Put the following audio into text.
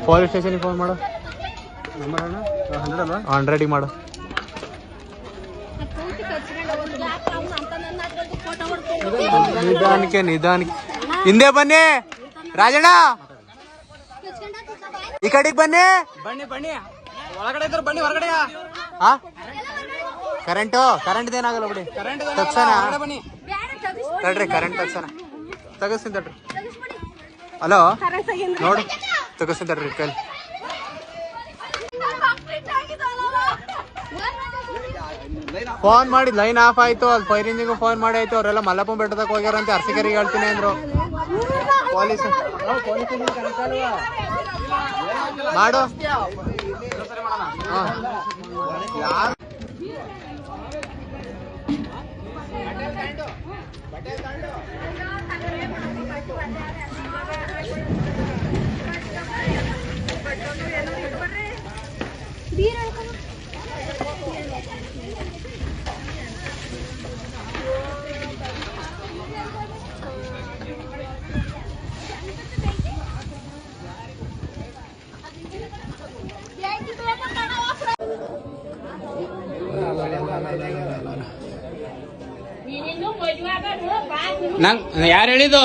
Police ಸ್ಟೇಷನ್ಗೆ phone ಮಾಡು. Number 100 ಅಲ್ವಾ? 100 ಮಾಡು. ನಿಧಾನಕ್ಕೆ ಹಿಂದೆ ಬನ್ನಿ ರಾಜಣ್ಣ, ಈ ಕಡೆಗೆ ಬನ್ನಿ. ಬನ್ನಿ ಒಳಗಡೆ ಇದ್ರು ಬನ್ನಿ, ಹೊರಗಡೆ. ಕರೆಂಟ್ ಏನಾಗಲ್ಲ ಬಿಡಿ. ತಗ್ಸಣ ಬನ್ನಿ ತಡ್ರಿ, ಕರೆಂಟ್ ತಗಸ್ತೀನಿ ತಡ್ರಿ. ಹಲೋ ನೋಡು, ತಗಸ್ತೀನಿ ತಡ್ರಿ ಕೈಲಿ. ಫೋನ್ ಮಾಡಿ ಲೈನ್ ಆಫ್ ಆಯ್ತು. ಅಲ್ಲಿ ಫೈರ್ ಇಂಜಿನ್ಗೂ ಫೋನ್ ಮಾಡಿ ಆಯ್ತು. ಅವರೆಲ್ಲ ಮಲ್ಲಪ್ಪ ಬೆಟ್ಟದಾಗ ಹೋಗ್ಯಾರಂತೆ. ಅರಸಿಕೆರೆಗೆ ಹೇಳ್ತೀನಿ ಅಂದ್ರು ಪೊಲೀಸ್. ಮಾಡು. ಯಾರು ಹೇಳಿದ್ದು?